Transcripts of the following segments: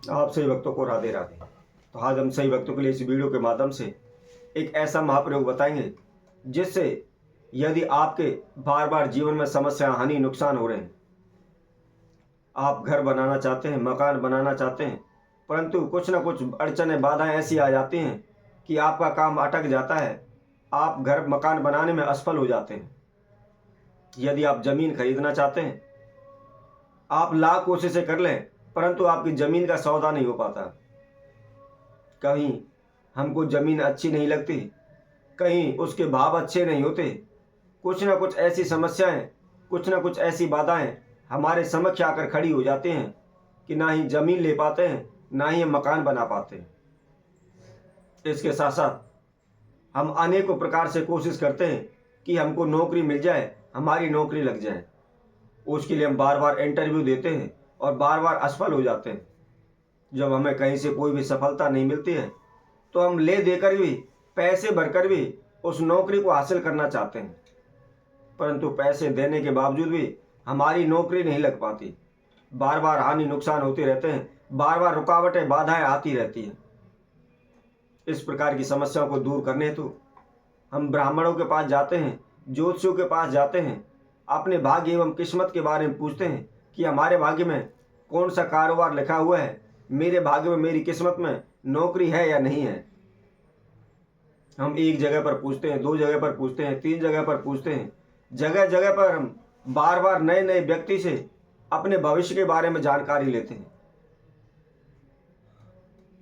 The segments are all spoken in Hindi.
आप सही भक्तों को राधे राधे। तो आज हम सही भक्तों के लिए इस वीडियो के माध्यम से एक ऐसा महाप्रयोग बताएंगे जिससे यदि आपके बार बार जीवन में समस्या, हानि, नुकसान हो रहे हैं, आप घर बनाना चाहते हैं, मकान बनाना चाहते हैं, परंतु कुछ ना कुछ अड़चनें, बाधाएं ऐसी आ जाती हैं कि आपका काम अटक जाता है, आप घर मकान बनाने में असफल हो जाते हैं। यदि आप ज़मीन खरीदना चाहते हैं, आप लाख कोशिशें कर लें परंतु आपकी ज़मीन का सौदा नहीं हो पाता। कहीं हमको ज़मीन अच्छी नहीं लगती, कहीं उसके भाव अच्छे नहीं होते, कुछ ना कुछ ऐसी समस्याएं, कुछ ना कुछ ऐसी बाधाएं हमारे समक्ष आकर खड़ी हो जाती हैं कि ना ही ज़मीन ले पाते हैं, ना ही हम मकान बना पाते हैं। इसके साथ साथ हम अनेकों प्रकार से कोशिश करते हैं कि हमको नौकरी मिल जाए, हमारी नौकरी लग जाए। उसके लिए हम बार बार इंटरव्यू देते हैं और बार बार असफल हो जाते हैं। जब हमें कहीं से कोई भी सफलता नहीं मिलती है तो हम ले देकर भी, पैसे भरकर भी उस नौकरी को हासिल करना चाहते हैं, परंतु पैसे देने के बावजूद भी हमारी नौकरी नहीं लग पाती। बार बार हानि नुकसान होते रहते हैं, बार बार रुकावटें, बाधाएं आती रहती हैं। इस प्रकार की समस्याओं को दूर करने हेतु हम ब्राह्मणों के पास जाते हैं, ज्योतिषियों के पास जाते हैं, अपने भाग्य एवं किस्मत के बारे में पूछते हैं कि हमारे भाग्य में कौन सा कारोबार लिखा हुआ है, मेरे भाग्य में, मेरी किस्मत में नौकरी है या नहीं है। हम एक जगह पर पूछते हैं, दो जगह पर पूछते हैं, तीन जगह पर पूछते हैं, जगह जगह पर हम बार बार नए नए व्यक्ति से अपने भविष्य के बारे में जानकारी लेते हैं।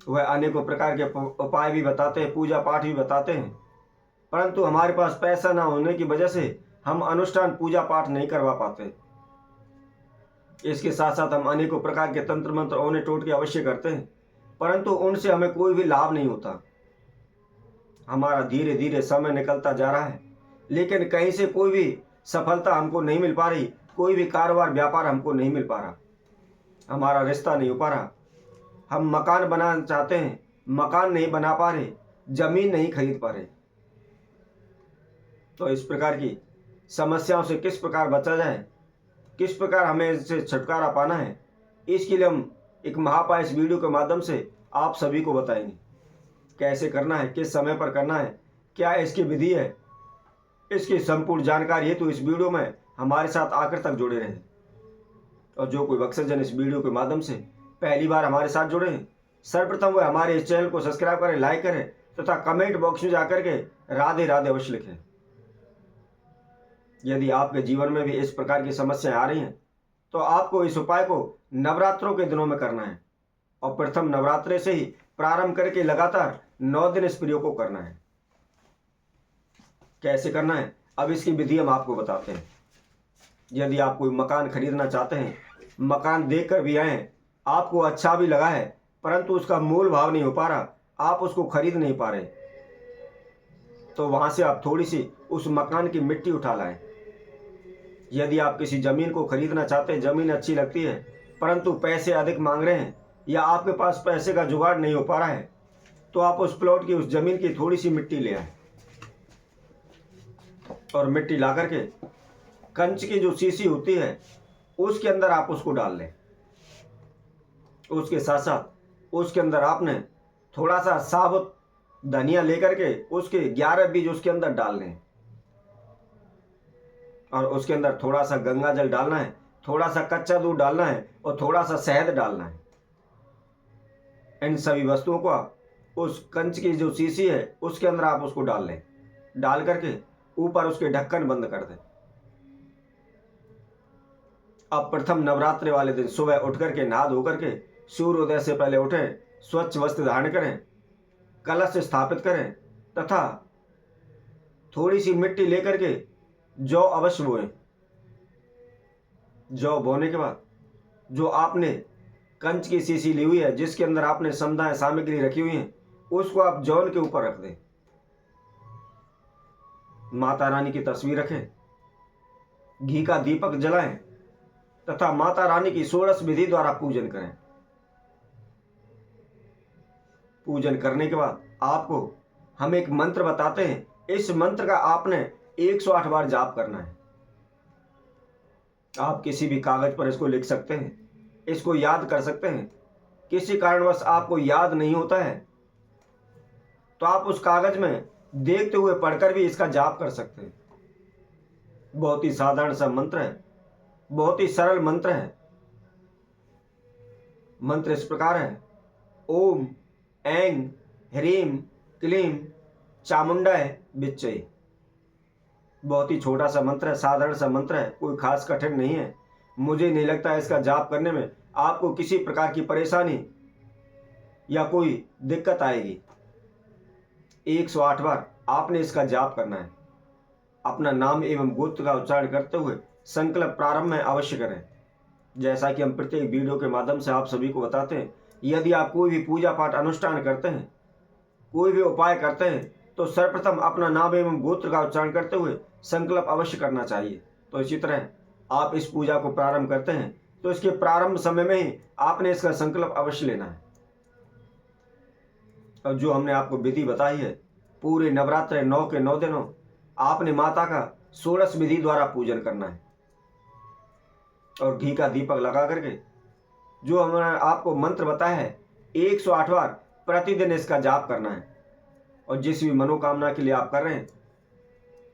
वह अनेकों प्रकार के उपाय भी बताते हैं, पूजा पाठ भी बताते हैं, परंतु हमारे पास पैसा ना होने की वजह से हम अनुष्ठान, पूजा पाठ नहीं करवा पाते। इसके साथ साथ हम अनेकों प्रकार के तंत्र मंत्र, औने टोटके अवश्य करते हैं, परंतु उनसे हमें कोई भी लाभ नहीं होता। हमारा धीरे धीरे समय निकलता जा रहा है, लेकिन कहीं से कोई भी सफलता हमको नहीं मिल पा रही, कोई भी कारोबार, व्यापार हमको नहीं मिल पा रहा, हमारा रिश्ता नहीं हो पा रहा। हम मकान बनाना चाहते हैं, मकान नहीं बना पा रहे, जमीन नहीं खरीद पा रहे। तो इस प्रकार की समस्याओं से किस प्रकार बचा जाए, किस प्रकार हमें इससे छुटकारा पाना है, इसके लिए हम एक महापाय इस वीडियो के माध्यम से आप सभी को बताएंगे। कैसे करना है, किस समय पर करना है, क्या इसकी विधि है, इसकी संपूर्ण जानकारी है तो इस वीडियो में हमारे साथ आखिर तक जुड़े रहें। और जो कोई भक्तजन इस वीडियो के माध्यम से पहली बार हमारे साथ जुड़े हैं, सर्वप्रथम वह हमारे इस चैनल को सब्सक्राइब करें, लाइक करें तथा कमेंट बॉक्स में जाकर के राधे राधे अवश्य लिखें। यदि आपके जीवन में भी इस प्रकार की समस्याएं आ रही हैं तो आपको इस उपाय को नवरात्रों के दिनों में करना है और प्रथम नवरात्रे से ही प्रारंभ करके लगातार 9 दिन इस प्रयोग को करना है। कैसे करना है, अब इसकी विधि हम आपको बताते हैं। यदि आप कोई मकान खरीदना चाहते हैं, मकान देखकर भी आए, आपको अच्छा भी लगा है, परंतु उसका मूल भाव नहीं हो पा रहा, आप उसको खरीद नहीं पा रहे, तो वहां से आप थोड़ी सी उस मकान की मिट्टी उठा लाएं। यदि आप किसी जमीन को खरीदना चाहते हैं, जमीन अच्छी लगती है परंतु पैसे अधिक मांग रहे हैं या आपके पास पैसे का जुगाड़ नहीं हो पा रहा है, तो आप उस प्लॉट की, उस जमीन की थोड़ी सी मिट्टी ले आए और मिट्टी ला करके कंच की जो शीशी होती है उसके अंदर आप उसको डाल लें। उसके साथ साथ उसके अंदर आपने थोड़ा सा साबुत धनिया लेकर के उसके 11 बीज उसके अंदर डाल लें और उसके अंदर थोड़ा सा गंगा जल डालना है, थोड़ा सा कच्चा दूध डालना है और थोड़ा सा शहद डालना है। इन सभी वस्तुओं को आप उस कंच की जो शीशी है उसके अंदर आप उसको डाल लें। डाल करके ऊपर उसके ढक्कन बंद कर दें। अब प्रथम नवरात्रि वाले दिन सुबह उठ करके नहा धो करके सूर्योदय से पहले उठें, स्वच्छ वस्त्र धारण करें, कलश स्थापित करें तथा थोड़ी सी मिट्टी लेकर के जौ अवश्य बोएं। जौ बोने के बाद जो आपने कंच की शीशी ली हुई है, जिसके अंदर आपने समुदाय सामग्री रखी हुई है, उसको आप जौन के ऊपर रख दें। माता रानी की तस्वीर रखें, घी का दीपक जलाएं तथा माता रानी की षोडश विधि द्वारा पूजन करें। पूजन करने के बाद आपको हम एक मंत्र बताते हैं, इस मंत्र का आपने 108 बार जाप करना है। आप किसी भी कागज पर इसको लिख सकते हैं, इसको याद कर सकते हैं किसी कारणवश आपको याद नहीं होता है तो आप उस कागज में देखते हुए पढ़कर भी इसका जाप कर सकते हैं। बहुत ही साधारण सा मंत्र है, बहुत ही सरल मंत्र है। मंत्र इस प्रकार है, ओम ऐं ह्रीं क्लीं चामुंडाय विच्चे। बहुत ही छोटा सा मंत्र है, साधारण सा मंत्र है, कोई खास कठिन नहीं है। मुझे नहीं लगता है इसका जाप करने में आपको किसी प्रकार की परेशानी या कोई दिक्कत आएगी। 108 बार आपने इसका जाप करना है। अपना नाम एवं गोत्र का उच्चारण करते हुए संकल्प प्रारंभ में अवश्य करें। जैसा कि हम प्रत्येक वीडियो के माध्यम से आप सभी को बताते हैं, यदि आप कोई भी पूजा पाठ अनुष्ठान करते हैं, कोई भी उपाय करते हैं, तो सर्वप्रथम अपना नाम एवं गोत्र का उच्चारण करते हुए संकल्प अवश्य करना चाहिए। तो इसी तरह आप इस पूजा को प्रारंभ करते हैं तो इसके प्रारंभ समय में ही आपने इसका संकल्प अवश्य लेना है। और जो हमने आपको विधि बताई है, पूरे नवरात्र 9 के 9 दिनों आपने माता का षोडश विधि द्वारा पूजन करना है। और घी का दीपक लगा करके जो हमने आपको मंत्र बताया है 108 बार प्रतिदिन इसका जाप करना है। और जिस भी मनोकामना के लिए आप कर रहे हैं,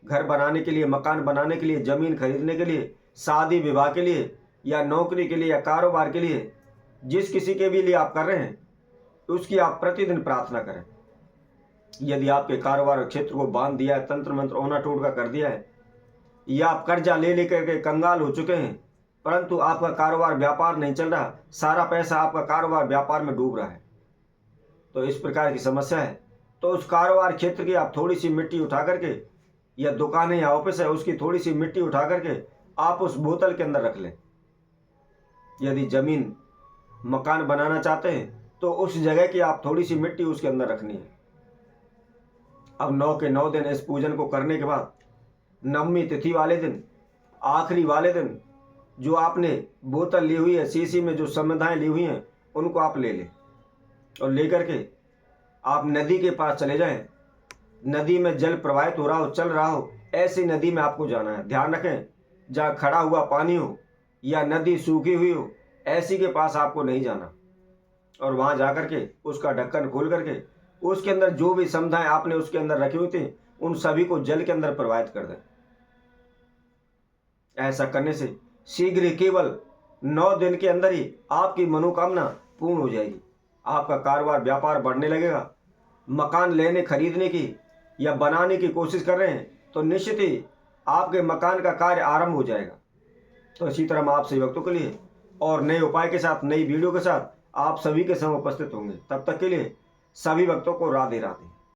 घर बनाने के लिए, मकान बनाने के लिए, जमीन खरीदने के लिए, शादी विवाह के लिए, या नौकरी के लिए, या कारोबार के लिए, जिस किसी के भी लिए आप कर रहे हैं उसकी आप प्रतिदिन प्रार्थना करें। यदि आपके कारोबार क्षेत्र को बांध दिया है, तंत्र मंत्र ओना टोटका कर दिया है, या आप कर्जा ले लेकर के कंगाल हो चुके हैं, परंतु आपका कारोबार व्यापार नहीं चल रहा, सारा पैसा आपका कारोबार व्यापार में डूब रहा है, तो इस प्रकार की समस्या है, तो उस कारोबार क्षेत्र की आप थोड़ी सी मिट्टी उठा करके, या दुकान है या ऑफिस है उसकी थोड़ी सी मिट्टी उठा करके आप उस बोतल के अंदर रख लें। यदि जमीन मकान बनाना चाहते हैं तो उस जगह की आप थोड़ी सी मिट्टी उसके अंदर रखनी है। अब 9 के 9 दिन इस पूजन को करने के बाद नवमी तिथि वाले दिन, आखिरी वाले दिन, जो आपने बोतल ली हुई है, शीशी में जो संविधाएं ली हुई हैं, उनको आप ले लें और लेकर के आप नदी के पास चले जाएं। नदी में जल प्रवाहित हो रहा हो, चल रहा हो, ऐसी नदी में आपको जाना है। ध्यान रखें, जहाँ खड़ा हुआ पानी हो या नदी सूखी हुई हो, ऐसी के पास आपको नहीं जाना। और वहाँ जा करके उसका ढक्कन खोल करके उसके अंदर जो भी संविधाएं आपने उसके अंदर रखी हुई थी, उन सभी को जल के अंदर प्रवाहित कर दें। ऐसा करने से शीघ्र ही, केवल 9 दिन के अंदर ही आपकी मनोकामना पूर्ण हो जाएगी। आपका कारोबार व्यापार बढ़ने लगेगा। मकान लेने खरीदने की या बनाने की कोशिश कर रहे हैं तो निश्चित ही आपके मकान का कार्य आरंभ हो जाएगा। तो इसी तरह हम आप सभी भक्तों के लिए और नए उपाय के साथ, नई वीडियो के साथ आप सभी के संग उपस्थित होंगे। तब तक के लिए सभी भक्तों को राधे राधे।